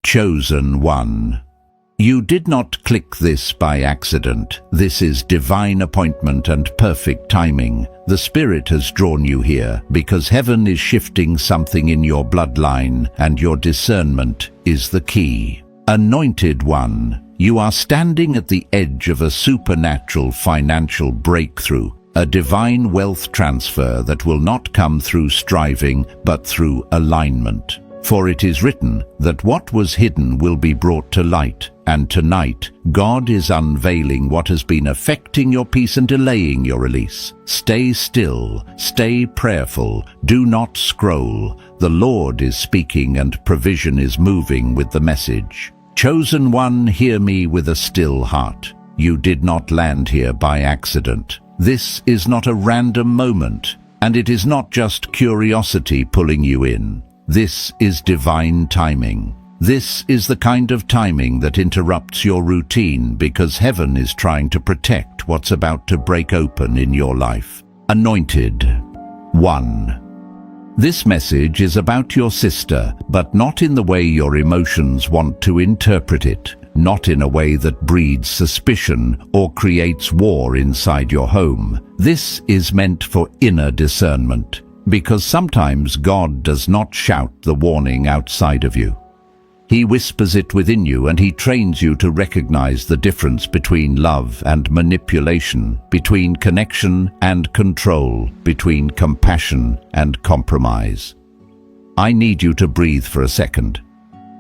Chosen one. You did not click this by accident. This is divine appointment and perfect timing. The Spirit has drawn you here because heaven is shifting something in your bloodline, and your discernment is the key. Anointed one. You are standing at the edge of a supernatural financial breakthrough, a divine wealth transfer that will not come through striving but through alignment. For it is written that what was hidden will be brought to light, and tonight God is unveiling what has been affecting your peace and delaying your release. Stay still, stay prayerful, do not scroll. The Lord is speaking and provision is moving with the message. Chosen one, hear me with a still heart. You did not land here by accident. This is not a random moment, and it is not just curiosity pulling you in. This is divine timing. This is the kind of timing that interrupts your routine because heaven is trying to protect what's about to break open in your life. Anointed one. This message is about your sister, but not in the way your emotions want to interpret it, not in a way that breeds suspicion or creates war inside your home. This is meant for inner discernment, because sometimes God does not shout the warning outside of you. He whispers it within you, and he trains you to recognize the difference between love and manipulation, between connection and control, between compassion and compromise. I need you to breathe for a second,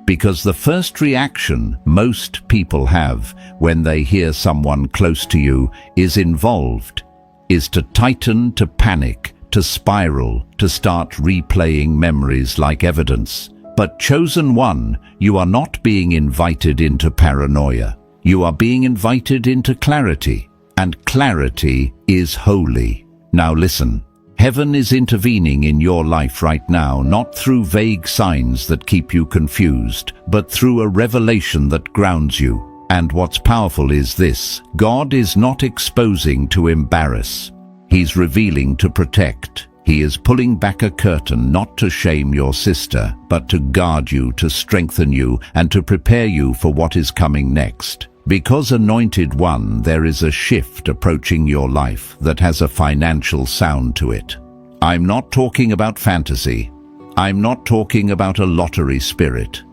because the first reaction most people have when they hear someone close to you is involved, is to tighten, to panic, to spiral, to start replaying memories like evidence. But chosen one, you are not being invited into paranoia. You are being invited into clarity, and clarity is holy. Now listen, heaven is intervening in your life right now, not through vague signs that keep you confused, but through a revelation that grounds you. And what's powerful is this: God is not exposing to embarrass. He's revealing to protect. He is pulling back a curtain not to shame your sister, but to guard you, to strengthen you, and to prepare you for what is coming next. Because anointed one, there is a shift approaching your life that has a financial sound to it. I'm not talking about fantasy. I'm not talking about a lottery spirit.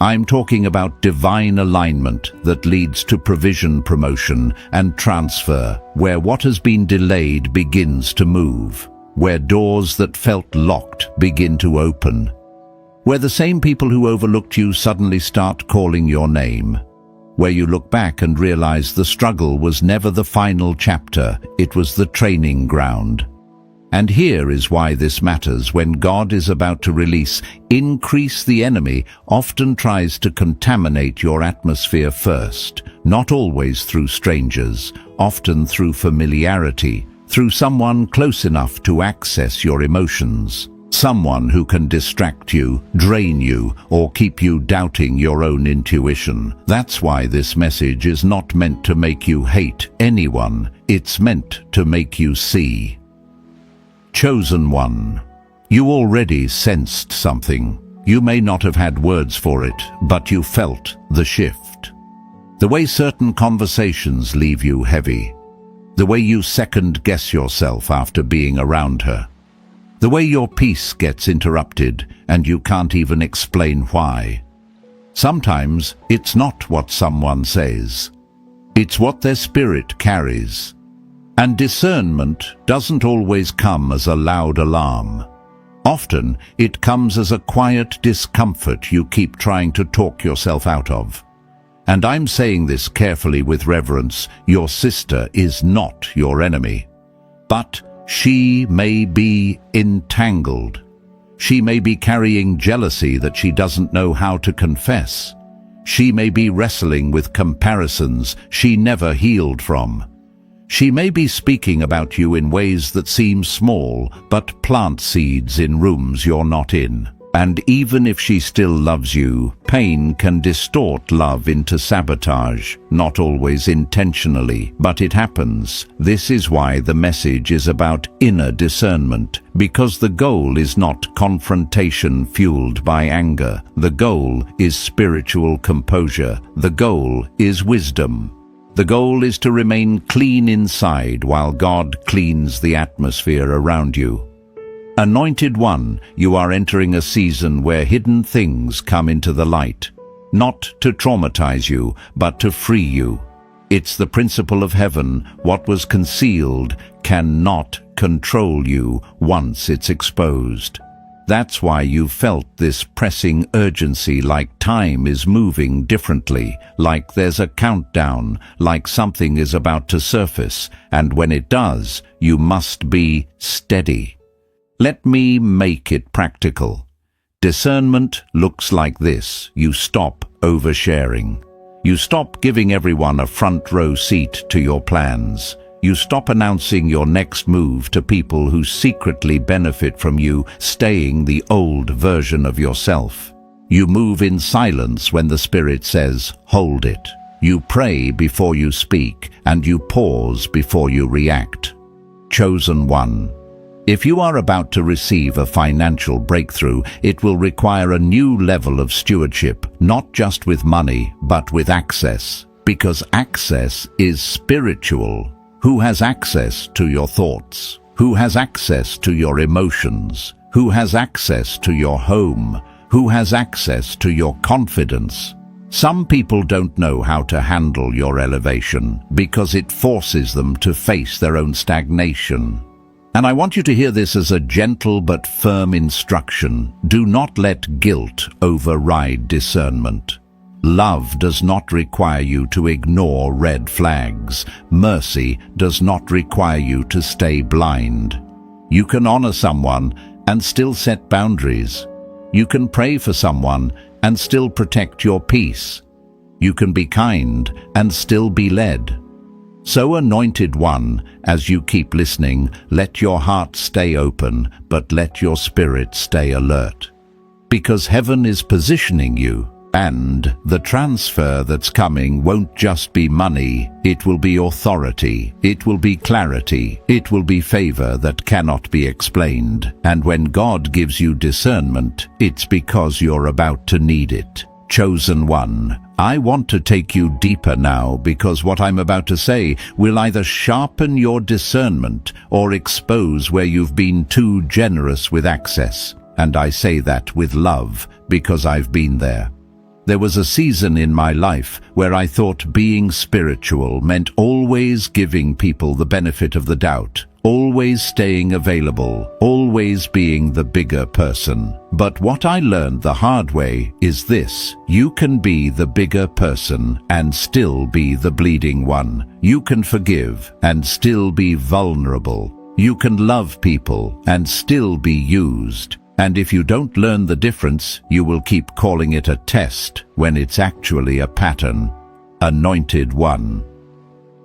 I'm talking about divine alignment that leads to provision, promotion, and transfer, where what has been delayed begins to move, where doors that felt locked begin to open, where the same people who overlooked you suddenly start calling your name, where you look back and realize the struggle was never the final chapter, it was the training ground. And here is why this matters. When God is about to release, increase, the enemy often tries to contaminate your atmosphere first, not always through strangers, often through familiarity, through someone close enough to access your emotions, someone who can distract you, drain you, or keep you doubting your own intuition. That's why this message is not meant to make you hate anyone, it's meant to make you see. Chosen one. You already sensed something. You may not have had words for it, but you felt the shift. The way certain conversations leave you heavy. The way you second-guess yourself after being around her. The way your peace gets interrupted and you can't even explain why. Sometimes it's not what someone says. It's what their spirit carries. And discernment doesn't always come as a loud alarm. Often it comes as a quiet discomfort you keep trying to talk yourself out of. And I'm saying this carefully with reverence. Your sister is not your enemy. But she may be entangled. She may be carrying jealousy that she doesn't know how to confess. She may be wrestling with comparisons she never healed from. She may be speaking about you in ways that seem small, but plant seeds in rooms you're not in. And even if she still loves you, pain can distort love into sabotage, not always intentionally, but it happens. This is why the message is about inner discernment, because the goal is not confrontation fueled by anger. The goal is spiritual composure. The goal is wisdom. The goal is to remain clean inside while God cleans the atmosphere around you. Anointed One, you are entering a season where hidden things come into the light, not to traumatize you, but to free you. It's the principle of heaven. What was concealed cannot control you once it's exposed. That's why you felt this pressing urgency, like time is moving differently, like there's a countdown, like something is about to surface, and when it does, you must be steady. Let me make it practical. Discernment looks like this. You stop oversharing. You stop giving everyone a front row seat to your plans. You stop announcing your next move to people who secretly benefit from you staying the old version of yourself. You move in silence when the Spirit says, hold it. You pray before you speak, and you pause before you react. Chosen One. If you are about to receive a financial breakthrough, it will require a new level of stewardship, not just with money, but with access. Because access is spiritual. Who has access to your thoughts? Who has access to your emotions? Who has access to your home? Who has access to your confidence? Some people don't know how to handle your elevation because it forces them to face their own stagnation. And I want you to hear this as a gentle but firm instruction. Do not let guilt override discernment. Love does not require you to ignore red flags. Mercy does not require you to stay blind. You can honor someone and still set boundaries. You can pray for someone and still protect your peace. You can be kind and still be led. So, Anointed One, as you keep listening, let your heart stay open, but let your spirit stay alert. Because heaven is positioning you, and the transfer that's coming won't just be money, it will be authority, it will be clarity, it will be favor that cannot be explained. And when God gives you discernment, it's because you're about to need it. Chosen One, I want to take you deeper now, because what I'm about to say will either sharpen your discernment or expose where you've been too generous with access. And I say that with love, because I've been there. There was a season in my life where I thought being spiritual meant always giving people the benefit of the doubt, always staying available, always being the bigger person. But what I learned the hard way is this: you can be the bigger person and still be the bleeding one. You can forgive and still be vulnerable. You can love people and still be used. And if you don't learn the difference, you will keep calling it a test when it's actually a pattern. Anointed One.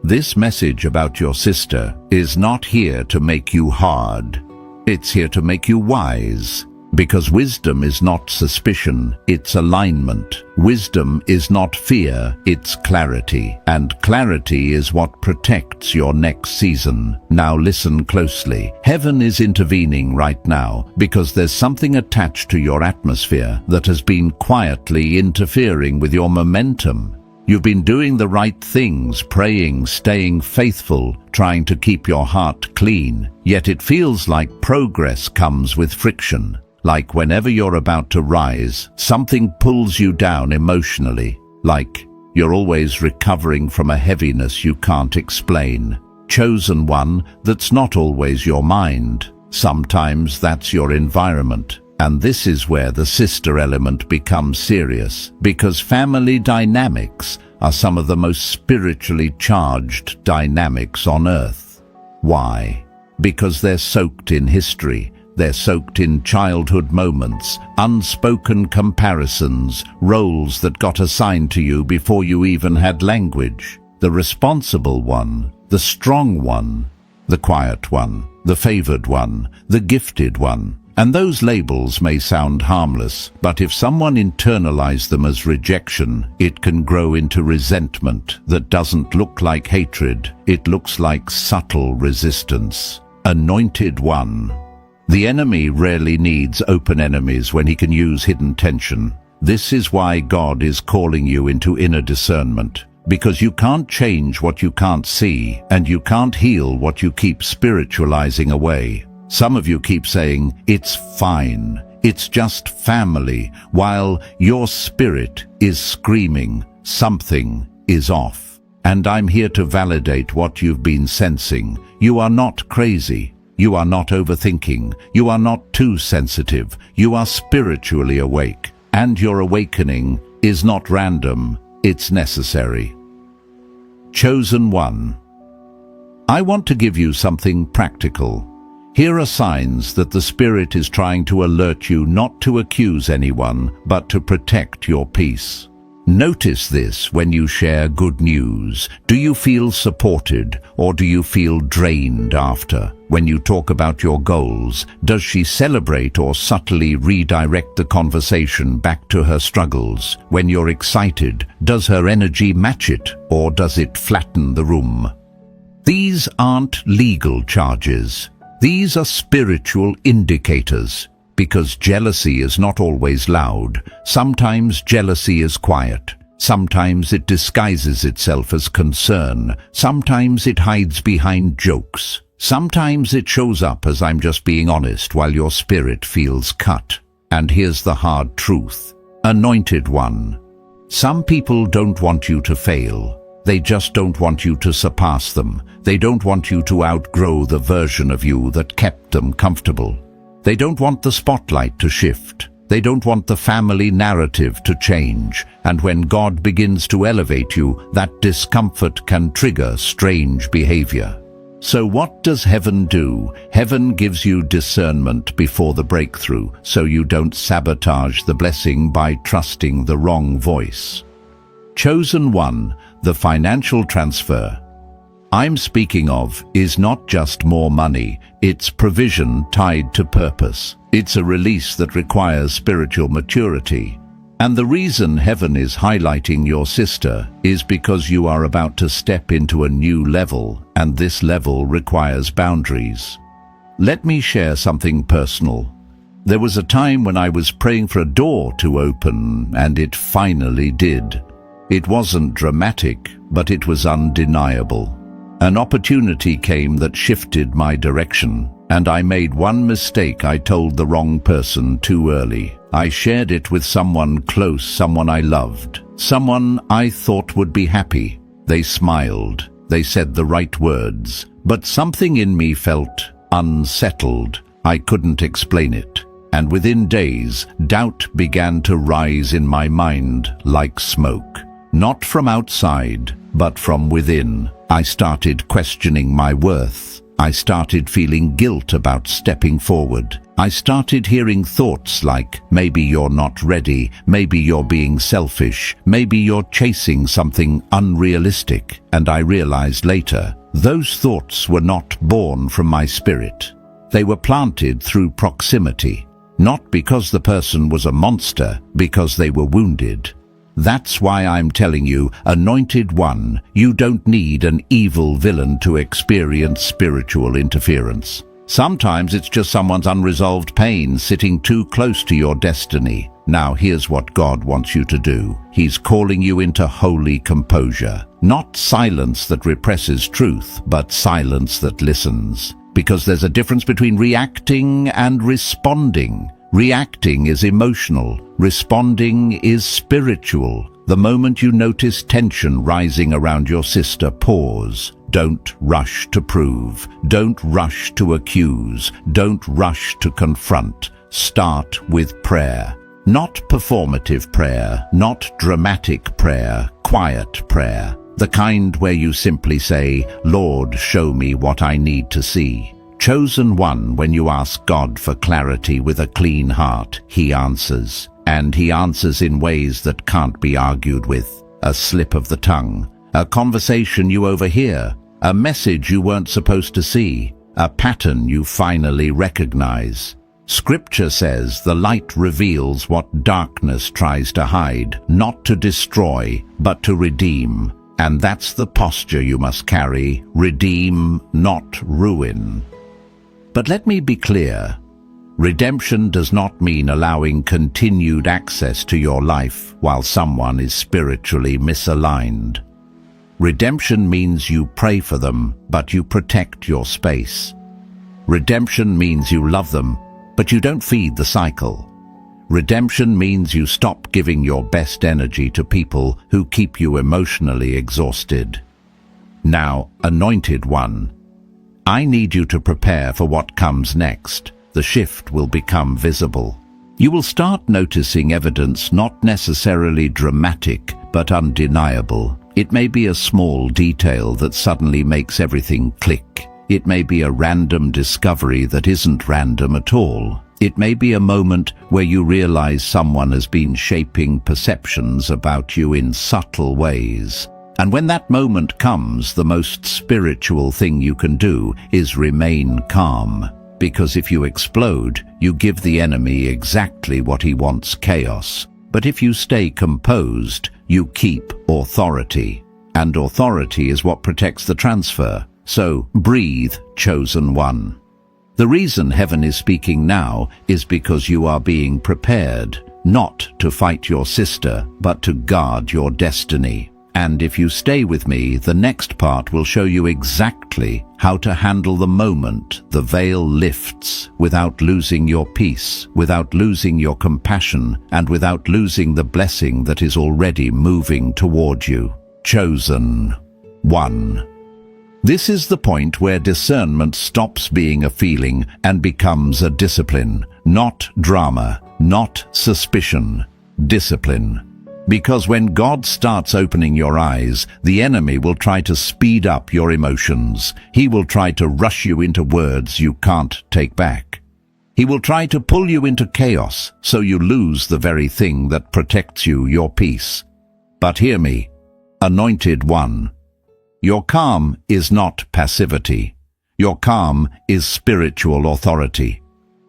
This message about your sister is not here to make you hard. It's here to make you wise. Because wisdom is not suspicion, it's alignment. Wisdom is not fear, it's clarity. And clarity is what protects your next season. Now listen closely. Heaven is intervening right now because there's something attached to your atmosphere that has been quietly interfering with your momentum. You've been doing the right things, praying, staying faithful, trying to keep your heart clean. Yet it feels like progress comes with friction. Like whenever you're about to rise, something pulls you down emotionally. Like you're always recovering from a heaviness you can't explain. Chosen One, that's not always your mind. Sometimes that's your environment. And this is where the sister element becomes serious, because family dynamics are some of the most spiritually charged dynamics on earth. Why? Because they're soaked in history. They're soaked in childhood moments, unspoken comparisons, roles that got assigned to you before you even had language. The responsible one, the strong one, the quiet one, the favored one, the gifted one. And those labels may sound harmless, but if someone internalizes them as rejection, it can grow into resentment that doesn't look like hatred, it looks like subtle resistance. Anointed one. The enemy rarely needs open enemies when he can use hidden tension. This is why God is calling you into inner discernment, because you can't change what you can't see, and you can't heal what you keep spiritualizing away. Some of you keep saying, "It's fine, it's just family," while your spirit is screaming, "Something is off." And I'm here to validate what you've been sensing. You are not crazy. You are not overthinking. You are not too sensitive. You are spiritually awake. And your awakening is not random, it's necessary. Chosen one. I want to give you something practical. Here are signs that the Spirit is trying to alert you not to accuse anyone, but to protect your peace. Notice this when you share good news. Do you feel supported, or do you feel drained after? When you talk about your goals, does she celebrate or subtly redirect the conversation back to her struggles? When you're excited, does her energy match it, or does it flatten the room? These aren't legal charges. These are spiritual indicators, because jealousy is not always loud. Sometimes jealousy is quiet. Sometimes it disguises itself as concern. Sometimes it hides behind jokes. Sometimes it shows up as "I'm just being honest," while your spirit feels cut. And here's the hard truth. Anointed one. Some people don't want you to fail. They just don't want you to surpass them. They don't want you to outgrow the version of you that kept them comfortable. They don't want the spotlight to shift. They don't want the family narrative to change. And when God begins to elevate you, that discomfort can trigger strange behavior. So what does heaven do? Heaven gives you discernment before the breakthrough, so you don't sabotage the blessing by trusting the wrong voice. Chosen one. The financial transfer I'm speaking of is not just more money, it's provision tied to purpose. It's a release that requires spiritual maturity. And the reason heaven is highlighting your sister is because you are about to step into a new level, and this level requires boundaries. Let me share something personal. There was a time when I was praying for a door to open, and it finally did. It wasn't dramatic, but it was undeniable. An opportunity came that shifted my direction, and I made one mistake. I told the wrong person too early. I shared it with someone close, someone I loved, someone I thought would be happy. They smiled, they said the right words, but something in me felt unsettled. I couldn't explain it. And within days, doubt began to rise in my mind like smoke. Not from outside, but from within. I started questioning my worth. I started feeling guilt about stepping forward. I started hearing thoughts like, maybe you're not ready, maybe you're being selfish, maybe you're chasing something unrealistic. And I realized later, those thoughts were not born from my spirit. They were planted through proximity. Not because the person was a monster, because they were wounded. That's why I'm telling you, anointed one, you don't need an evil villain to experience spiritual interference. Sometimes it's just someone's unresolved pain sitting too close to your destiny. Now here's what God wants you to do. He's calling you into holy composure. Not silence that represses truth, but silence that listens. Because there's a difference between reacting and responding. Reacting is emotional. Responding is spiritual. The moment you notice tension rising around your sister, pause. Don't rush to prove. Don't rush to accuse. Don't rush to confront. Start with prayer. Not performative prayer, not dramatic prayer, quiet prayer. The kind where you simply say, "Lord, show me what I need to see." Chosen one, when you ask God for clarity with a clean heart, He answers. And He answers in ways that can't be argued with. A slip of the tongue, a conversation you overhear, a message you weren't supposed to see, a pattern you finally recognize. Scripture says the light reveals what darkness tries to hide, not to destroy, but to redeem. And that's the posture you must carry: redeem, not ruin. But let me be clear. Redemption does not mean allowing continued access to your life while someone is spiritually misaligned. Redemption means you pray for them, but you protect your space. Redemption means you love them, but you don't feed the cycle. Redemption means you stop giving your best energy to people who keep you emotionally exhausted. Now, Anointed One, I need you to prepare for what comes next. The shift will become visible. You will start noticing evidence not necessarily dramatic, but undeniable. It may be a small detail that suddenly makes everything click. It may be a random discovery that isn't random at all. It may be a moment where you realize someone has been shaping perceptions about you in subtle ways. And when that moment comes, the most spiritual thing you can do is remain calm. Because if you explode, you give the enemy exactly what he wants: chaos. But if you stay composed, you keep authority. And authority is what protects the transfer. So breathe, Chosen One. The reason heaven is speaking now is because you are being prepared, not to fight your sister, but to guard your destiny. And if you stay with me, the next part will show you exactly how to handle the moment the veil lifts without losing your peace, without losing your compassion, and without losing the blessing that is already moving toward you. Chosen One. This is the point where discernment stops being a feeling and becomes a discipline. Not drama, not suspicion, discipline. Because when God starts opening your eyes, the enemy will try to speed up your emotions. He will try to rush you into words you can't take back. He will try to pull you into chaos so you lose the very thing that protects you, your peace. But hear me, Anointed One. Your calm is not passivity. Your calm is spiritual authority.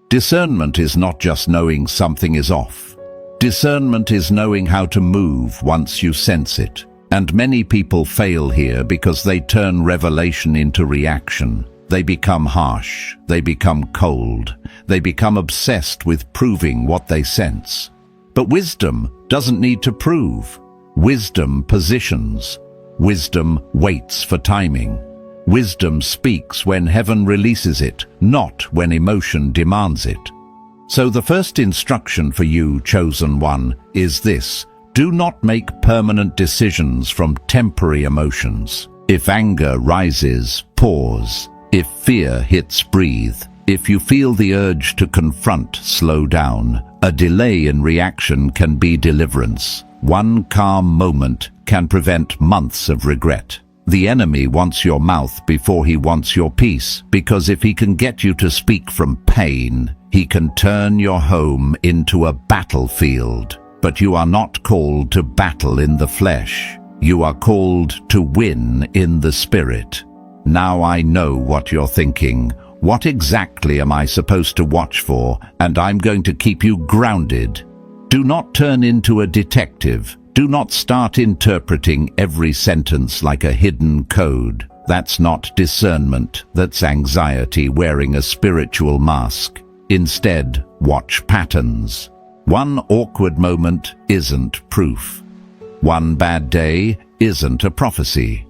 Discernment is not just knowing something is off. Discernment is knowing how to move once you sense it. And many people fail here because they turn revelation into reaction. They become harsh. They become cold. They become obsessed with proving what they sense. But wisdom doesn't need to prove. Wisdom positions. Wisdom waits for timing. Wisdom speaks when heaven releases it, not when emotion demands it. So the first instruction for you, Chosen One, is this: do not make permanent decisions from temporary emotions. If anger rises, pause. If fear hits, breathe. If you feel the urge to confront, slow down. A delay in reaction can be deliverance. One calm moment can prevent months of regret. The enemy wants your mouth before he wants your peace, because if he can get you to speak from pain, he can turn your home into a battlefield. But you are not called to battle in the flesh. You are called to win in the spirit. Now I know what you're thinking. What exactly am I supposed to watch for? And I'm going to keep you grounded. Do not turn into a detective. Do not start interpreting every sentence like a hidden code. That's not discernment. That's anxiety wearing a spiritual mask. Instead, watch patterns. One awkward moment isn't proof. One bad day isn't a prophecy.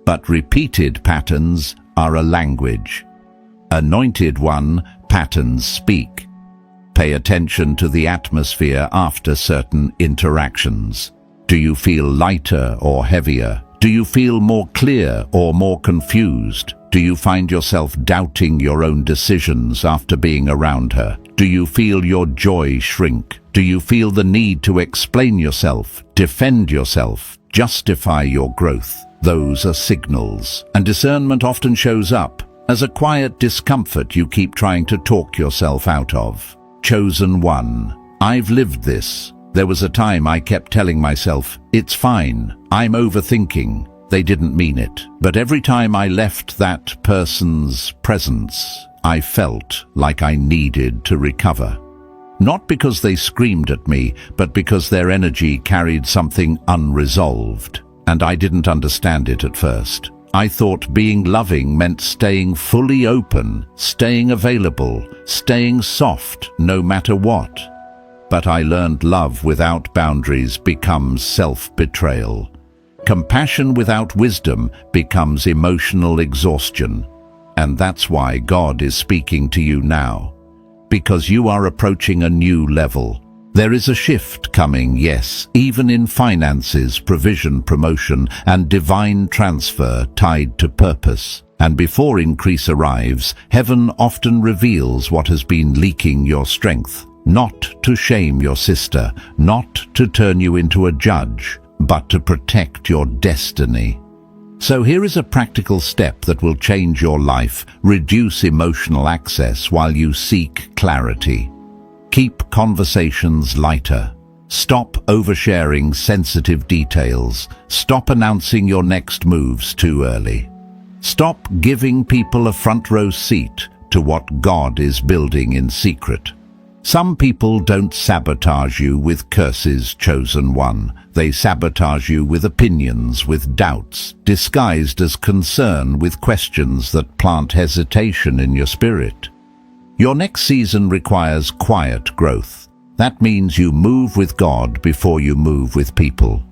But repeated patterns are a language. Anointed One, patterns speak. Pay attention to the atmosphere after certain interactions. Do you feel lighter or heavier? Do you feel more clear or more confused? Do you find yourself doubting your own decisions after being around her? Do you feel your joy shrink? Do you feel the need to explain yourself, defend yourself, justify your growth? Those are signals, and discernment often shows up as a quiet discomfort you keep trying to talk yourself out of. Chosen One, I've lived this. There was a time I kept telling myself, it's fine, I'm overthinking. They didn't mean it. But every time I left that person's presence, I felt like I needed to recover. Not because they screamed at me, but because their energy carried something unresolved, and I didn't understand it at first. I thought being loving meant staying fully open, staying available, staying soft no matter what. But I learned love without boundaries becomes self-betrayal. Compassion without wisdom becomes emotional exhaustion. And that's why God is speaking to you now. Because you are approaching a new level. There is a shift coming, yes, even in finances, provision, promotion, and divine transfer tied to purpose. And before increase arrives, heaven often reveals what has been leaking your strength. Not to shame your sister, not to turn you into a judge, but to protect your destiny. So here is a practical step that will change your life, reduce emotional access while you seek clarity. Keep conversations lighter. Stop oversharing sensitive details. Stop announcing your next moves too early. Stop giving people a front row seat to what God is building in secret. Some people don't sabotage you with curses, chosen one. They sabotage you with opinions, with doubts, disguised as concern, with questions that plant hesitation in your spirit. Your next season requires quiet growth. That means you move with God before you move with people.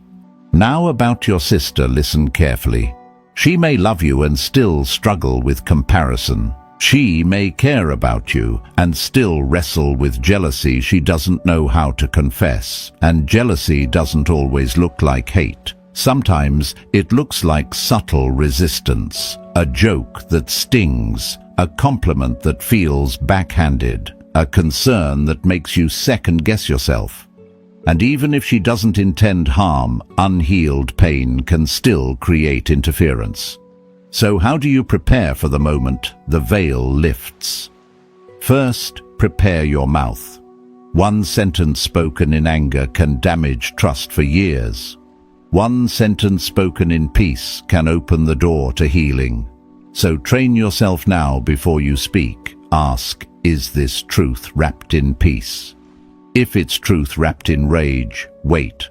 Now about your sister, listen carefully. She may love you and still struggle with comparison. She may care about you and still wrestle with jealousy she doesn't know how to confess. And jealousy doesn't always look like hate. Sometimes it looks like subtle resistance, a joke that stings, a compliment that feels backhanded, a concern that makes you second-guess yourself. And even if she doesn't intend harm, unhealed pain can still create interference. So how do you prepare for the moment the veil lifts? First, prepare your mouth. One sentence spoken in anger can damage trust for years. One sentence spoken in peace can open the door to healing. So train yourself now before you speak. Ask, is this truth wrapped in peace? If it's truth wrapped in rage, wait.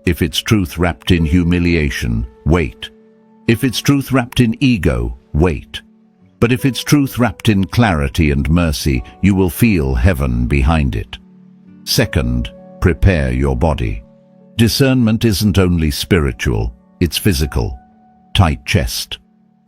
If it's truth wrapped in humiliation, wait. If it's truth wrapped in ego, wait. But if it's truth wrapped in clarity and mercy, you will feel heaven behind it. Second, prepare your body. Discernment isn't only spiritual, it's physical. Tight chest,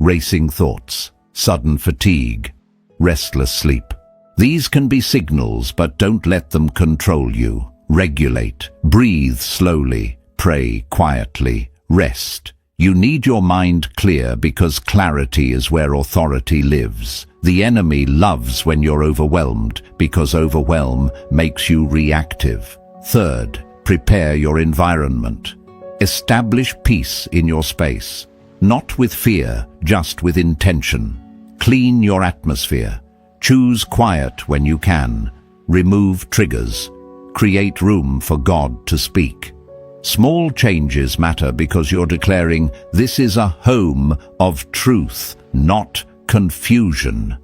racing thoughts, sudden fatigue, restless sleep. These can be signals, but don't let them control you. Regulate, breathe slowly, pray quietly, rest. You need your mind clear because clarity is where authority lives. The enemy loves when you're overwhelmed because overwhelm makes you reactive. Third, prepare your environment. Establish peace in your space. Not with fear, just with intention. Clean your atmosphere. Choose quiet when you can. Remove triggers. Create room for God to speak. Small changes matter because you're declaring this is a home of truth, not confusion.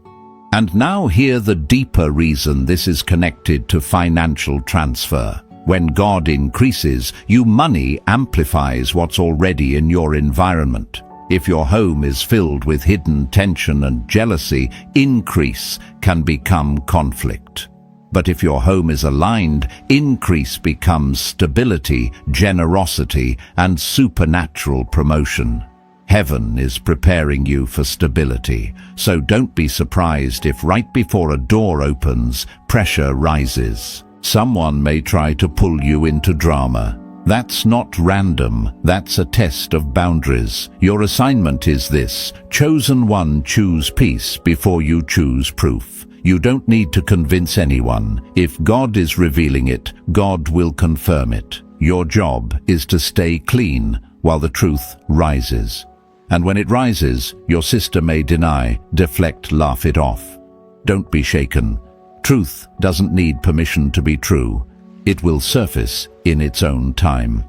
And now hear the deeper reason this is connected to financial transfer. When God increases, your money amplifies what's already in your environment. If your home is filled with hidden tension and jealousy, increase can become conflict. But if your home is aligned, increase becomes stability, generosity, and supernatural promotion. Heaven is preparing you for stability, so don't be surprised if right before a door opens, pressure rises. Someone may try to pull you into drama. That's not random, that's a test of boundaries. Your assignment is this: chosen one, choose peace before you choose proof. You don't need to convince anyone. If God is revealing it, God will confirm it. Your job is to stay clean while the truth rises. And when it rises, your sister may deny, deflect, laugh it off. Don't be shaken. Truth doesn't need permission to be true. It will surface in its own time.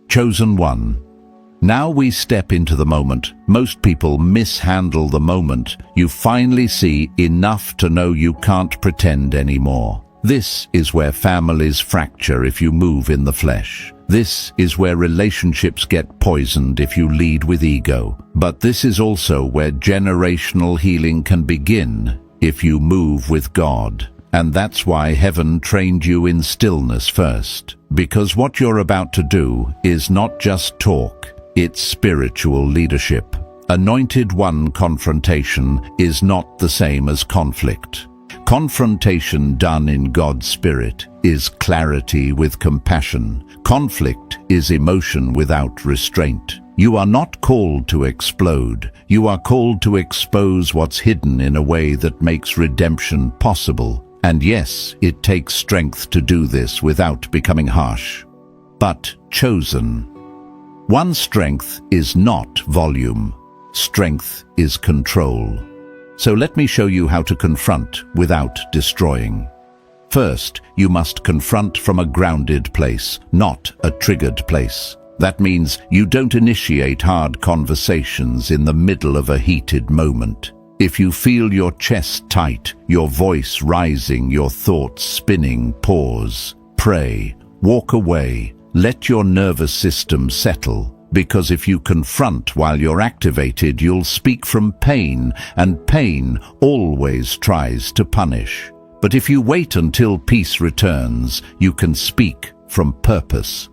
Chosen one, Now we step into the moment. Most people mishandle the moment. You finally see enough to know you can't pretend anymore. This is where families fracture if you move in the flesh. This is where relationships get poisoned if you lead with ego. But this is also where generational healing can begin if you move with God. And that's why heaven trained you in stillness first. Because what you're about to do is not just talk, it's spiritual leadership. Anointed one confrontation is not the same as conflict. Confrontation done in God's Spirit is clarity with compassion. Conflict is emotion without restraint. You are not called to explode. You are called to expose what's hidden in a way that makes redemption possible. And yes, it takes strength to do this without becoming harsh, but chosen. One's strength is not volume. Strength is control. So let me show you how to confront without destroying. First, you must confront from a grounded place, not a triggered place. That means you don't initiate hard conversations in the middle of a heated moment. If you feel your chest tight, your voice rising, your thoughts spinning, pause, pray, walk away, let your nervous system settle. Because if you confront while you're activated, you'll speak from pain, and pain always tries to punish. But if you wait until peace returns, you can speak from purpose.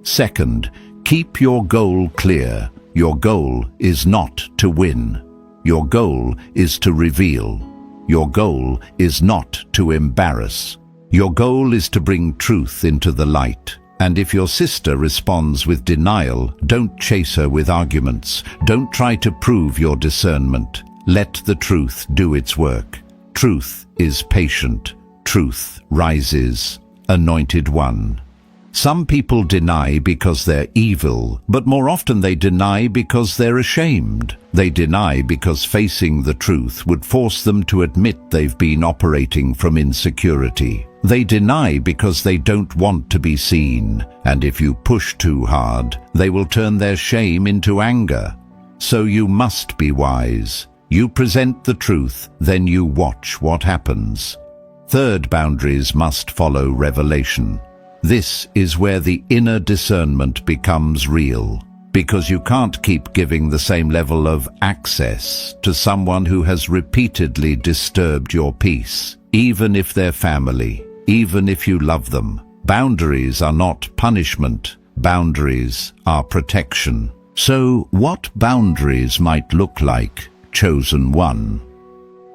Second, keep your goal clear. Your goal is not to win. Your goal is to reveal. Your goal is not to embarrass. Your goal is to bring truth into the light. And if your sister responds with denial, don't chase her with arguments. Don't try to prove your discernment. Let the truth do its work. Truth is patient. Truth rises. Anointed one. Some people deny because they're evil, but more often they deny because they're ashamed. They deny because facing the truth would force them to admit they've been operating from insecurity. They deny because they don't want to be seen, and if you push too hard, they will turn their shame into anger. So you must be wise. You present the truth, then you watch what happens. Third, boundaries must follow revelation. This is where the inner discernment becomes real, because you can't keep giving the same level of access to someone who has repeatedly disturbed your peace, even if they're family, even if you love them. Boundaries are not punishment. Boundaries are protection. So what boundaries might look like, chosen one?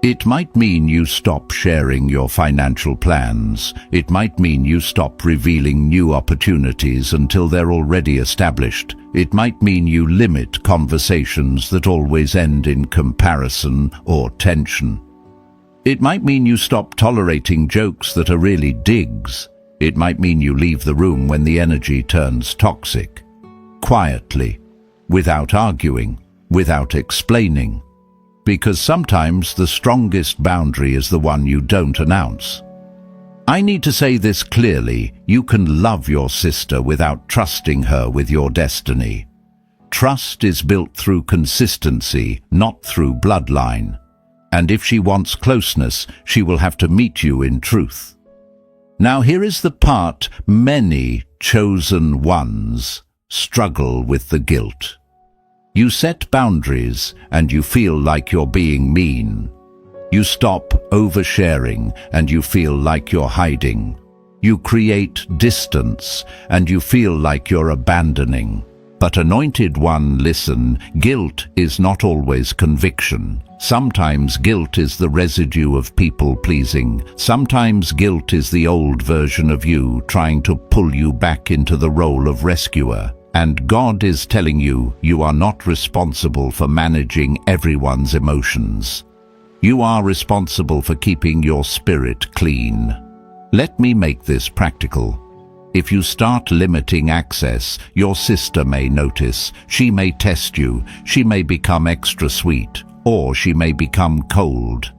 It might mean you stop sharing your financial plans. It might mean you stop revealing new opportunities until they're already established. It might mean you limit conversations that always end in comparison or tension. It might mean you stop tolerating jokes that are really digs. It might mean you leave the room when the energy turns toxic. Quietly, without arguing, without explaining. Because sometimes the strongest boundary is the one you don't announce. I need to say this clearly: you can love your sister without trusting her with your destiny. Trust is built through consistency, not through bloodline. And if she wants closeness, she will have to meet you in truth. Now here is the part many chosen ones struggle with: the guilt. You set boundaries and you feel like you're being mean. You stop oversharing and you feel like you're hiding. You create distance and you feel like you're abandoning. But anointed one, listen, guilt is not always conviction. Sometimes guilt is the residue of people-pleasing. Sometimes guilt is the old version of you trying to pull you back into the role of rescuer. And God is telling you, you are not responsible for managing everyone's emotions. You are responsible for keeping your spirit clean. Let me make this practical. If you start limiting access, your sister may notice. She may test you. She may become extra sweet, or she may become cold.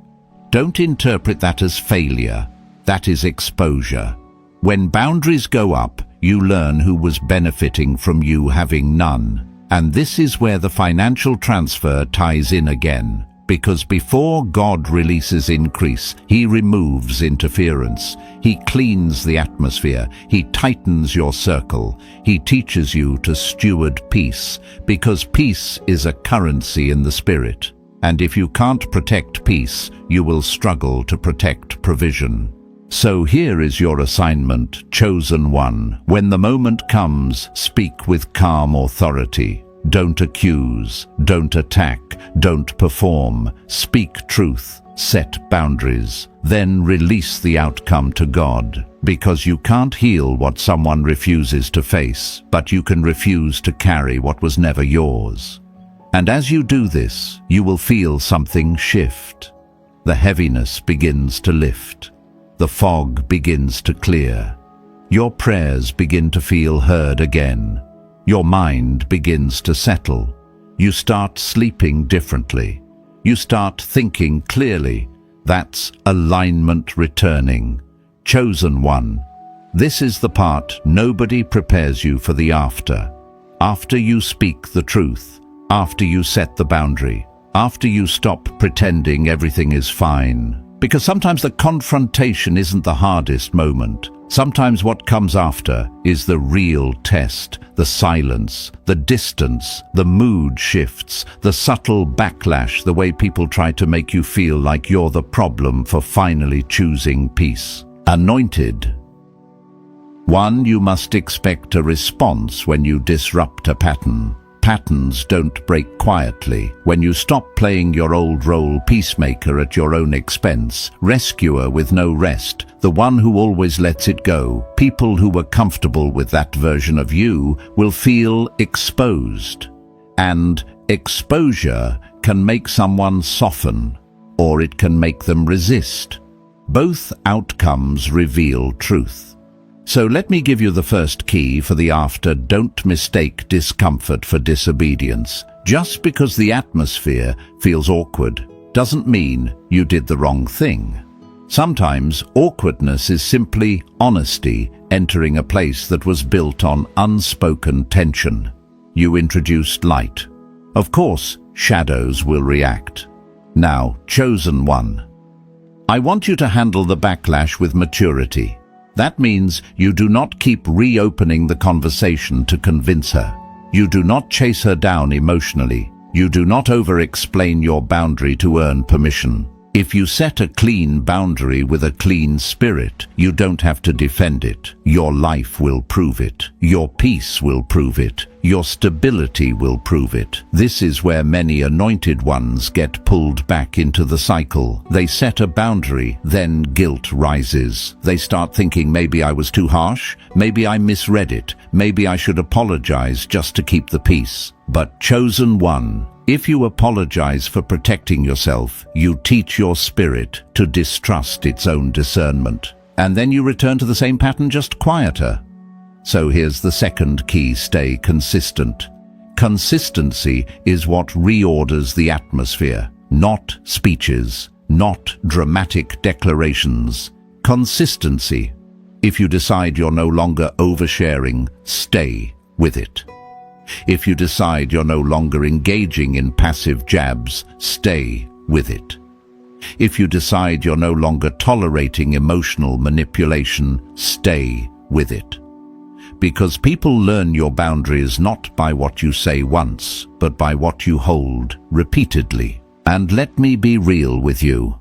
Don't interpret that as failure. That is exposure. When boundaries go up, you learn who was benefiting from you having none. And this is where the financial transfer ties in again. Because before God releases increase, He removes interference. He cleans the atmosphere. He tightens your circle. He teaches you to steward peace, because peace is a currency in the spirit. And if you can't protect peace, you will struggle to protect provision. So here is your assignment, chosen one. When the moment comes, speak with calm authority. Don't accuse, don't attack, don't perform. Speak truth, set boundaries, then release the outcome to God. Because you can't heal what someone refuses to face, but you can refuse to carry what was never yours. And as you do this, you will feel something shift. The heaviness begins to lift. The fog begins to clear. Your prayers begin to feel heard again. Your mind begins to settle. You start sleeping differently. You start thinking clearly. That's alignment returning. Chosen one. This is the part nobody prepares you for the after. After you speak the truth. After you set the boundary. After you stop pretending everything is fine. Because sometimes the confrontation isn't the hardest moment. Sometimes what comes after is the real test, the silence, the distance, the mood shifts, the subtle backlash, the way people try to make you feel like you're the problem for finally choosing peace. Anointed. One, you must expect a response when you disrupt a pattern. Patterns don't break quietly. When you stop playing your old role, peacemaker at your own expense, rescuer with no rest, the one who always lets it go, people who were comfortable with that version of you will feel exposed. And exposure can make someone soften, or it can make them resist. Both outcomes reveal truth. So let me give you the first key for the after. Don't mistake discomfort for disobedience. Just because the atmosphere feels awkward doesn't mean you did the wrong thing. Sometimes awkwardness is simply honesty entering a place that was built on unspoken tension. You introduced light. Of course, shadows will react. Now, chosen one. I want you to handle the backlash with maturity. That means you do not keep reopening the conversation to convince her. You do not chase her down emotionally. You do not over-explain your boundary to earn permission. If you set a clean boundary with a clean spirit, you don't have to defend it. Your life will prove it. Your peace will prove it. Your stability will prove it. This is where many anointed ones get pulled back into the cycle. They set a boundary, then guilt rises. They start thinking, maybe I was too harsh, maybe I misread it, maybe I should apologize just to keep the peace. But chosen one, if you apologize for protecting yourself, you teach your spirit to distrust its own discernment. And then you return to the same pattern, just quieter. So here's the second key: stay consistent. Consistency is what reorders the atmosphere, not speeches, not dramatic declarations. Consistency. If you decide you're no longer oversharing, stay with it. If you decide you're no longer engaging in passive jabs, stay with it. If you decide you're no longer tolerating emotional manipulation, stay with it. Because people learn your boundaries not by what you say once, but by what you hold repeatedly. And let me be real with you.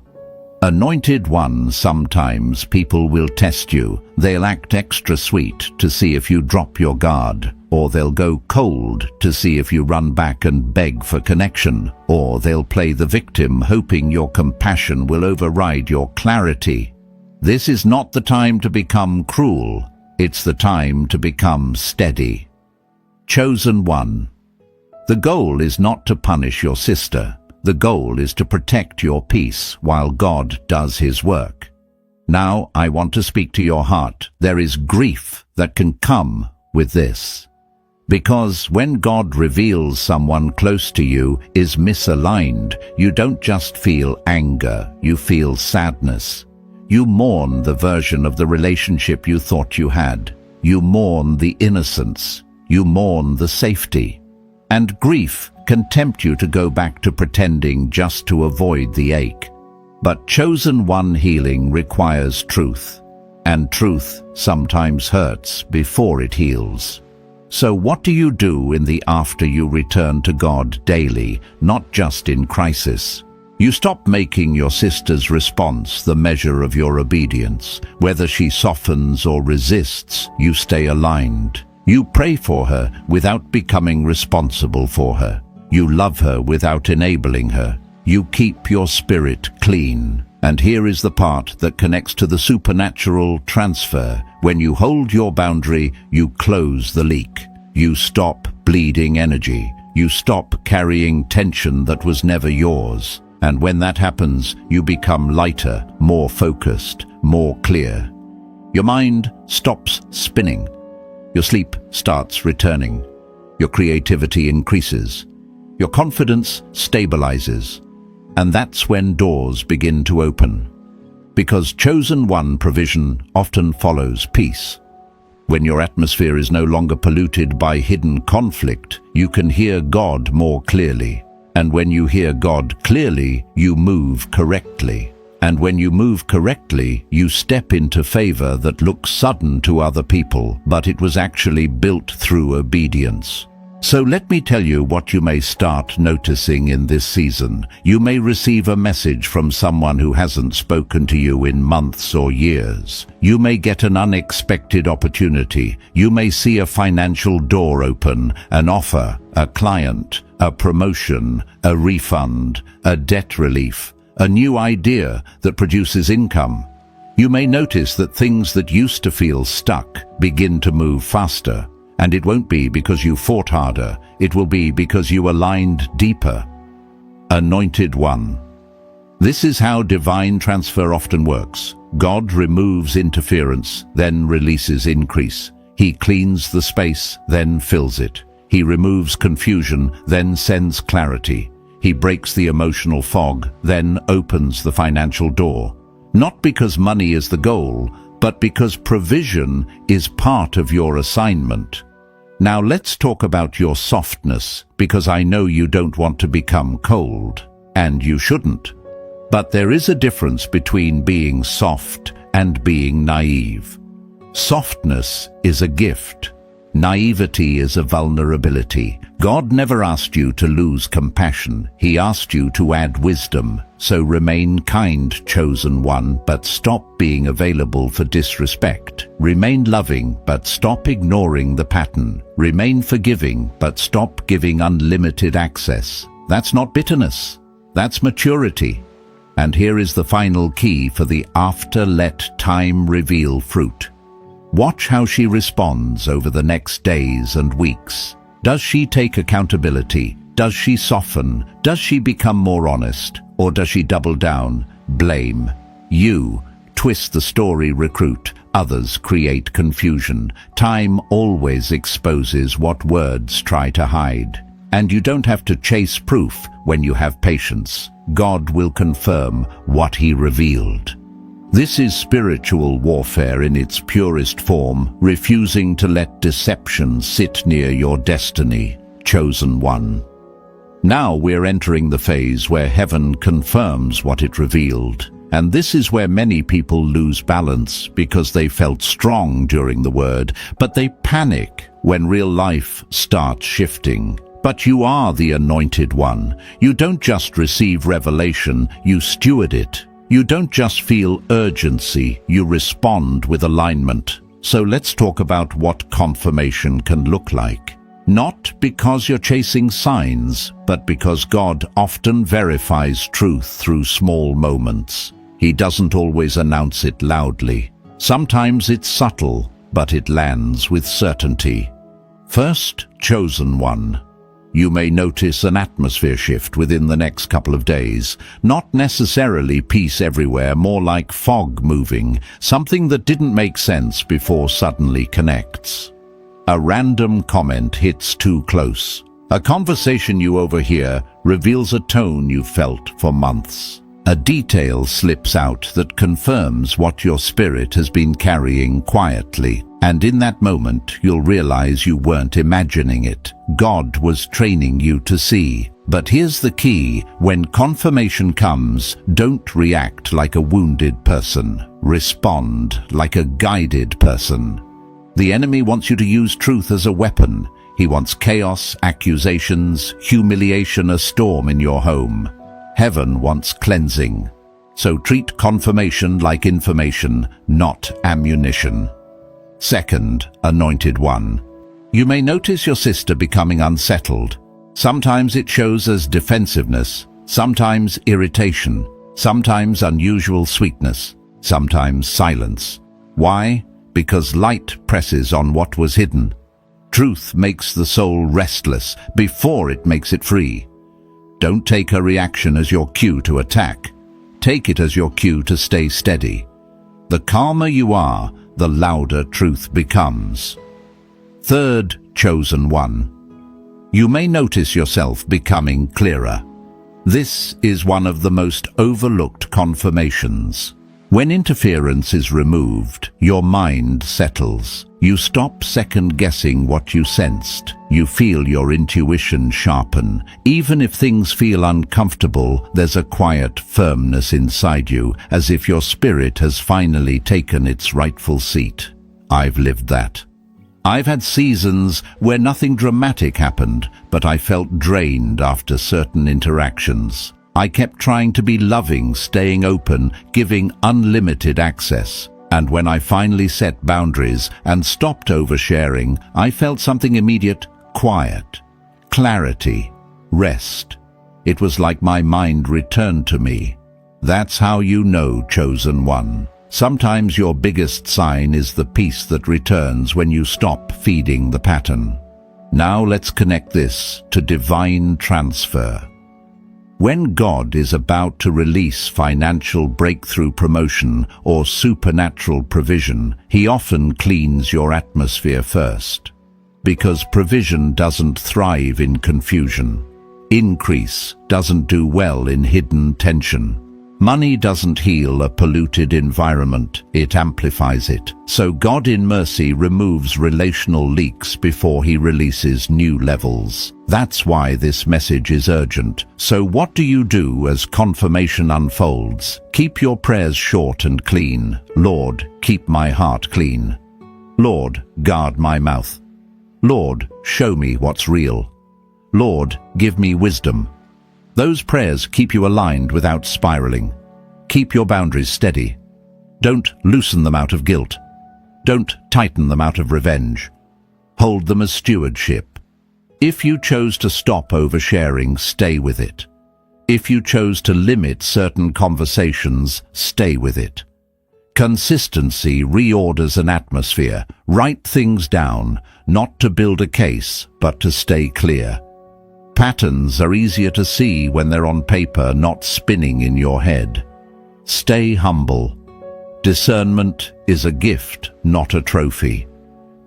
Anointed one, sometimes people will test you. They'll act extra sweet to see if you drop your guard, or they'll go cold to see if you run back and beg for connection, or they'll play the victim hoping your compassion will override your clarity. This is not the time to become cruel. It's the time to become steady. Chosen one. The goal is not to punish your sister. The goal is to protect your peace while God does His work. Now I want to speak to your heart. There is grief that can come with this. Because when God reveals someone close to you is misaligned, you don't just feel anger, you feel sadness. You mourn the version of the relationship you thought you had. You mourn the innocence. You mourn the safety. And grief can tempt you to go back to pretending just to avoid the ache. But chosen one healing requires truth, and truth sometimes hurts before it heals. So what do you do in the after you return to God daily, not just in crisis? You stop making your sister's response the measure of your obedience. Whether she softens or resists, you stay aligned. You pray for her without becoming responsible for her. You love her without enabling her. You keep your spirit clean. And here is the part that connects to the supernatural transfer. When you hold your boundary, you close the leak. You stop bleeding energy. You stop carrying tension that was never yours. And when that happens, you become lighter, more focused, more clear. Your mind stops spinning. Your sleep starts returning. Your creativity increases. Your confidence stabilizes. And that's when doors begin to open. Because chosen one provision often follows peace. When your atmosphere is no longer polluted by hidden conflict, you can hear God more clearly. And when you hear God clearly, you move correctly. And when you move correctly, you step into favor that looks sudden to other people, but it was actually built through obedience. So let me tell you what you may start noticing in this season. You may receive a message from someone who hasn't spoken to you in months or years. You may get an unexpected opportunity. You may see a financial door open, an offer, a client, a promotion, a refund, a debt relief, a new idea that produces income. You may notice that things that used to feel stuck begin to move faster. And it won't be because you fought harder, it will be because you aligned deeper. Anointed one. This is how divine transfer often works. God removes interference, then releases increase. He cleans the space, then fills it. He removes confusion, then sends clarity. He breaks the emotional fog, then opens the financial door. Not because money is the goal, but because provision is part of your assignment. Now let's talk about your softness, because I know you don't want to become cold, and you shouldn't. But there is a difference between being soft and being naive. Softness is a gift. Naivety is a vulnerability. God never asked you to lose compassion. He asked you to add wisdom. So remain kind, chosen one, but stop being available for disrespect. Remain loving, but stop ignoring the pattern. Remain forgiving, but stop giving unlimited access. That's not bitterness. That's maturity. And here is the final key for the after let time reveal fruit. Watch how she responds over the next days and weeks. Does she take accountability? Does she soften? Does she become more honest? Or does she double down, blame? You twist the story, recruit. Others create confusion. Time always exposes what words try to hide. And you don't have to chase proof when you have patience. God will confirm what He revealed. This is spiritual warfare in its purest form, refusing to let deception sit near your destiny, chosen one. Now we're entering the phase where heaven confirms what it revealed. And this is where many people lose balance because they felt strong during the word, but they panic when real life starts shifting. But you are the anointed one. You don't just receive revelation, you steward it. You don't just feel urgency, you respond with alignment. So let's talk about what confirmation can look like. Not because you're chasing signs, but because God often verifies truth through small moments. He doesn't always announce it loudly. Sometimes it's subtle, but it lands with certainty. First, chosen one. You may notice an atmosphere shift within the next couple of days. Not necessarily peace everywhere, more like fog moving, something that didn't make sense before suddenly connects. A random comment hits too close. A conversation you overhear reveals a tone you felt for months. A detail slips out that confirms what your spirit has been carrying quietly. And in that moment, you'll realize you weren't imagining it. God was training you to see. But here's the key: when confirmation comes, don't react like a wounded person. Respond like a guided person. The enemy wants you to use truth as a weapon. He wants chaos, accusations, humiliation, a storm in your home. Heaven wants cleansing. So treat confirmation like information, not ammunition. Second, anointed one. You may notice your sister becoming unsettled. Sometimes it shows as defensiveness, sometimes irritation, sometimes unusual sweetness, sometimes silence. Why? Because light presses on what was hidden. Truth makes the soul restless before it makes it free. Don't take her reaction as your cue to attack. Take it as your cue to stay steady. The calmer you are, the louder truth becomes. Third, chosen one. You may notice yourself becoming clearer. This is one of the most overlooked confirmations. When interference is removed, your mind settles. You stop second-guessing what you sensed. You feel your intuition sharpen. Even if things feel uncomfortable, there's a quiet firmness inside you, as if your spirit has finally taken its rightful seat. I've lived that. I've had seasons where nothing dramatic happened, but I felt drained after certain interactions. I kept trying to be loving, staying open, giving unlimited access. And when I finally set boundaries and stopped oversharing, I felt something immediate: quiet, clarity, rest. It was like my mind returned to me. That's how you know, chosen one. Sometimes your biggest sign is the peace that returns when you stop feeding the pattern. Now let's connect this to divine transfer. When God is about to release financial breakthrough, promotion, or supernatural provision, He often cleans your atmosphere first. Because provision doesn't thrive in confusion. Increase doesn't do well in hidden tension. Money doesn't heal a polluted environment, it amplifies it. So God in mercy removes relational leaks before He releases new levels. That's why this message is urgent. So what do you do as confirmation unfolds? Keep your prayers short and clean. Lord, keep my heart clean. Lord, guard my mouth. Lord, show me what's real. Lord, give me wisdom. Those prayers keep you aligned without spiraling. Keep your boundaries steady. Don't loosen them out of guilt. Don't tighten them out of revenge. Hold them as stewardship. If you chose to stop oversharing, stay with it. If you chose to limit certain conversations, stay with it. Consistency reorders an atmosphere. Write things down, not to build a case, but to stay clear. Patterns are easier to see when they're on paper, not spinning in your head. Stay humble. Discernment is a gift, not a trophy.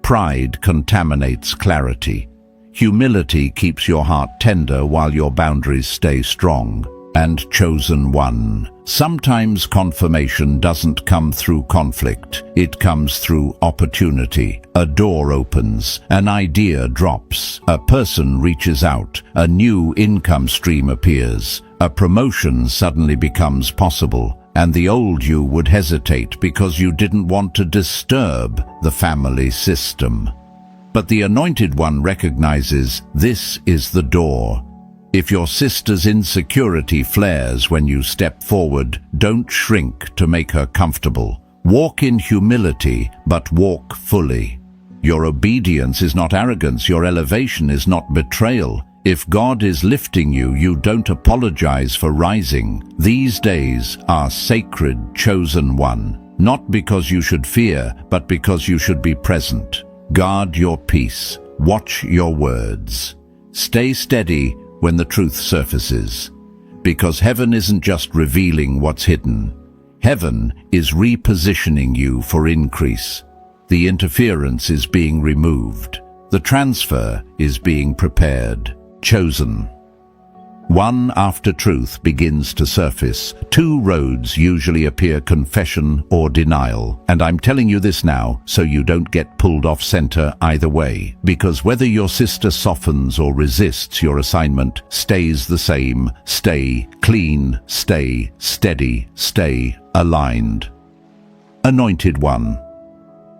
Pride contaminates clarity. Humility keeps your heart tender while your boundaries stay strong. And chosen one. Sometimes confirmation doesn't come through conflict. It comes through opportunity. A door opens, an idea drops, a person reaches out, a new income stream appears, a promotion suddenly becomes possible, and the old you would hesitate because you didn't want to disturb the family system. But the anointed one recognizes this is the door. If your sister's insecurity flares when you step forward, don't shrink to make her comfortable. Walk in humility, but walk fully. Your obedience is not arrogance, your elevation is not betrayal. If God is lifting you, you don't apologize for rising. These days are sacred, chosen one. Not because you should fear, but because you should be present. Guard your peace. Watch your words. Stay steady when the truth surfaces. Because heaven isn't just revealing what's hidden. Heaven is repositioning you for increase. The interference is being removed. The transfer is being prepared. Chosen. One after truth begins to surface. Two roads usually appear: confession or denial. And I'm telling you this now so you don't get pulled off center either way. Because whether your sister softens or resists your assignment, stays the same. Stay clean, stay steady, stay aligned. Anointed One.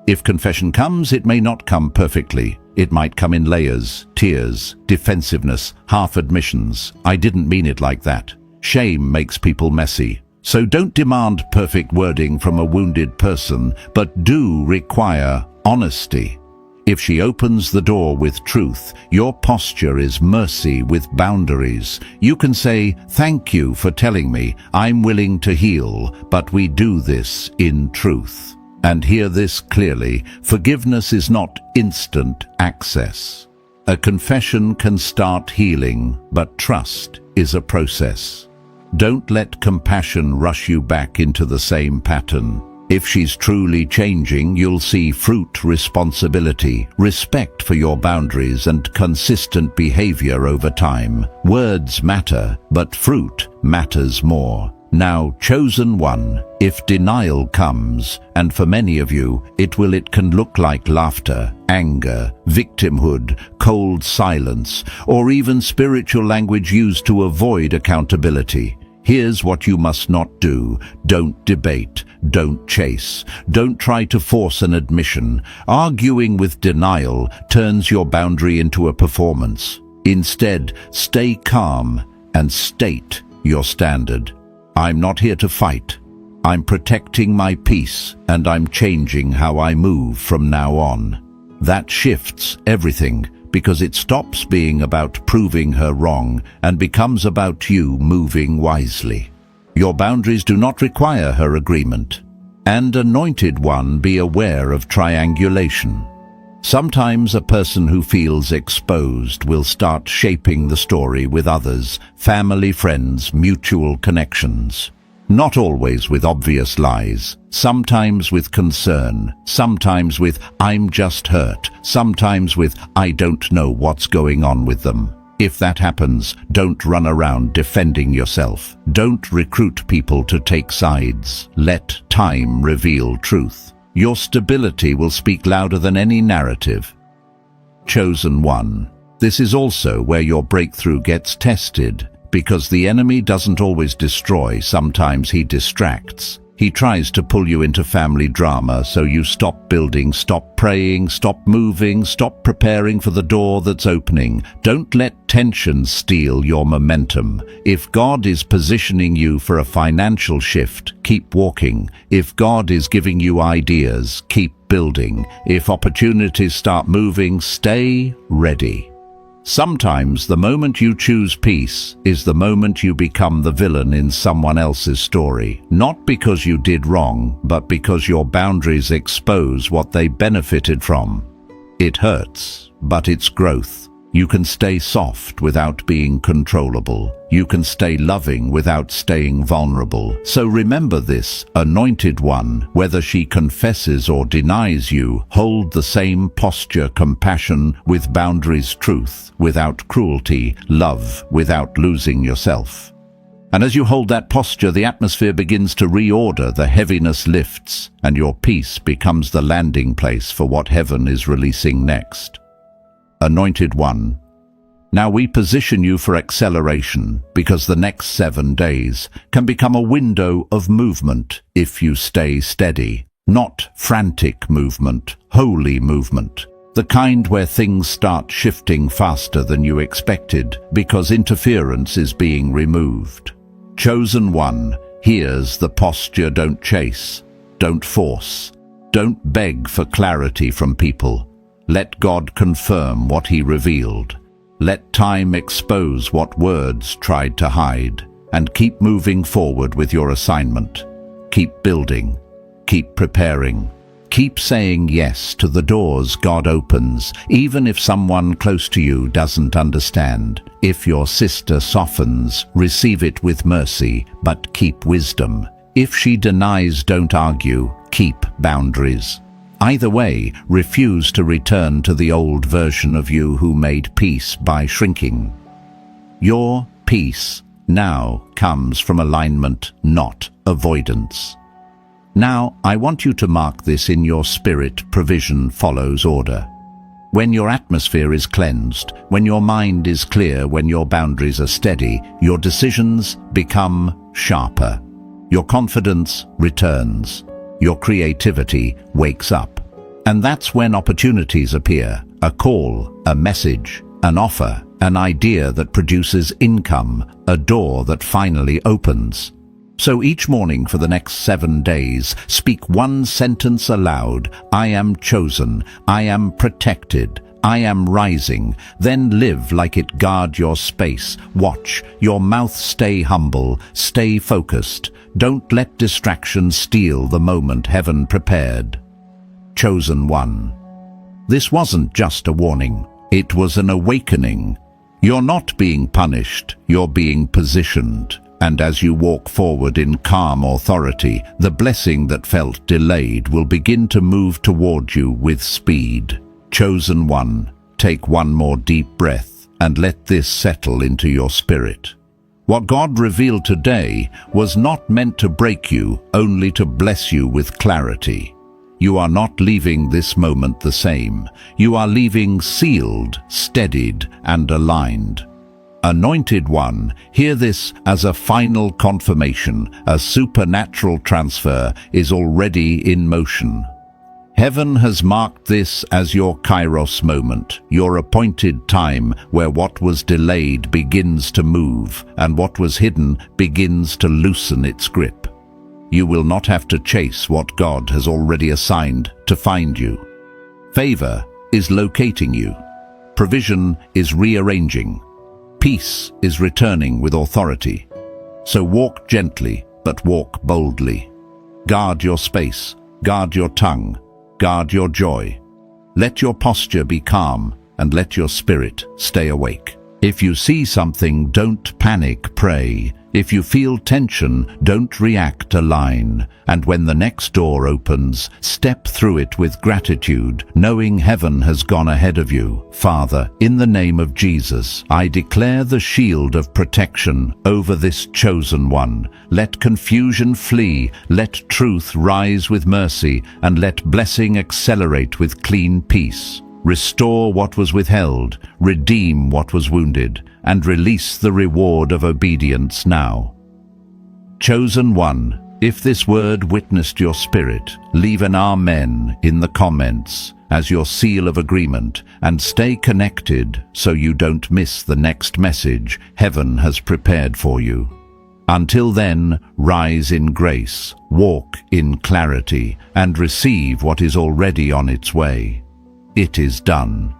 If confession comes, it may not come perfectly. It might come in layers, tears, defensiveness, half admissions. I didn't mean it like that. Shame makes people messy. So don't demand perfect wording from a wounded person, but do require honesty. If she opens the door with truth, your posture is mercy with boundaries. You can say, "Thank you for telling me. I'm willing to heal, but we do this in truth." And hear this clearly: forgiveness is not instant access. A confession can start healing, but trust is a process. Don't let compassion rush you back into the same pattern. If she's truly changing, you'll see fruit: responsibility, respect for your boundaries, and consistent behavior over time. Words matter, but fruit matters more. Now, chosen one, if denial comes, and for many of you, it can look like laughter, anger, victimhood, cold silence, or even spiritual language used to avoid accountability. Here's what you must not do. Don't debate. Don't chase. Don't try to force an admission. Arguing with denial turns your boundary into a performance. Instead, stay calm and state your standard. I'm not here to fight. I'm protecting my peace, and I'm changing how I move from now on. That shifts everything, because it stops being about proving her wrong and becomes about you moving wisely. Your boundaries do not require her agreement. And Anointed One, be aware of triangulation. Sometimes a person who feels exposed will start shaping the story with others, family, friends, mutual connections. Not always with obvious lies, sometimes with concern, sometimes with "I'm just hurt," sometimes with "I don't know what's going on with them." If that happens, don't run around defending yourself. Don't recruit people to take sides. Let time reveal truth. Your stability will speak louder than any narrative. Chosen One. This is also where your breakthrough gets tested, because the enemy doesn't always destroy, sometimes he distracts. He tries to pull you into family drama, so you stop building, stop praying, stop moving, stop preparing for the door that's opening. Don't let tension steal your momentum. If God is positioning you for a financial shift, keep walking. If God is giving you ideas, keep building. If opportunities start moving, stay ready. Sometimes the moment you choose peace is the moment you become the villain in someone else's story. Not because you did wrong, but because your boundaries expose what they benefited from. It hurts, but it's growth. You can stay soft without being controllable. You can stay loving without staying vulnerable. So remember this, Anointed One, whether she confesses or denies you, hold the same posture: compassion with boundaries, truth without cruelty, love without losing yourself. And as you hold that posture, the atmosphere begins to reorder, the heaviness lifts, and your peace becomes the landing place for what heaven is releasing next. Anointed One. Now we position you for acceleration, because the next 7 days can become a window of movement if you stay steady. Not frantic movement, holy movement. The kind where things start shifting faster than you expected because interference is being removed. Chosen One, here's the posture: don't chase, don't force, don't beg for clarity from people. Let God confirm what He revealed. Let time expose what words tried to hide, and keep moving forward with your assignment. Keep building. Keep preparing. Keep saying yes to the doors God opens, even if someone close to you doesn't understand. If your sister softens, receive it with mercy, but keep wisdom. If she denies, don't argue. Keep boundaries. Either way, refuse to return to the old version of you who made peace by shrinking. Your peace now comes from alignment, not avoidance. Now, I want you to mark this in your spirit. Provision follows order. When your atmosphere is cleansed, when your mind is clear, when your boundaries are steady, your decisions become sharper. Your confidence returns. Your creativity wakes up. And that's when opportunities appear. A call, a message, an offer, an idea that produces income, a door that finally opens. So each morning for the next 7 days, speak one sentence aloud. I am chosen. I am protected. I am rising. Then live like it. Guard your space. Watch your mouth. Stay humble. Stay focused. Don't let distraction steal the moment heaven prepared. Chosen one. This wasn't just a warning. It was an awakening. You're not being punished. You're being positioned. And as you walk forward in calm authority, the blessing that felt delayed will begin to move toward you with speed. Chosen one, take one more deep breath and let this settle into your spirit. What God revealed today was not meant to break you, only to bless you with clarity. You are not leaving this moment the same. You are leaving sealed, steadied, and aligned. Anointed one, hear this as a final confirmation. A supernatural transfer is already in motion. Heaven has marked this as your Kairos moment, your appointed time where what was delayed begins to move and what was hidden begins to loosen its grip. You will not have to chase what God has already assigned to find you. Favor is locating you. Provision is rearranging. Peace is returning with authority. So walk gently, but walk boldly. Guard your space, guard your tongue, guard your joy. Let your posture be calm and let your spirit stay awake. If you see something, don't panic, pray. If you feel tension, don't react, align. And when the next door opens, step through it with gratitude, knowing heaven has gone ahead of you. Father, in the name of Jesus, I declare the shield of protection over this chosen one. Let confusion flee, let truth rise with mercy, and let blessing accelerate with clean peace. Restore what was withheld, redeem what was wounded, and release the reward of obedience now. Chosen one, if this word witnessed your spirit, leave an amen in the comments as your seal of agreement, and stay connected so you don't miss the next message heaven has prepared for you. Until then, rise in grace, walk in clarity, and receive what is already on its way. It is done.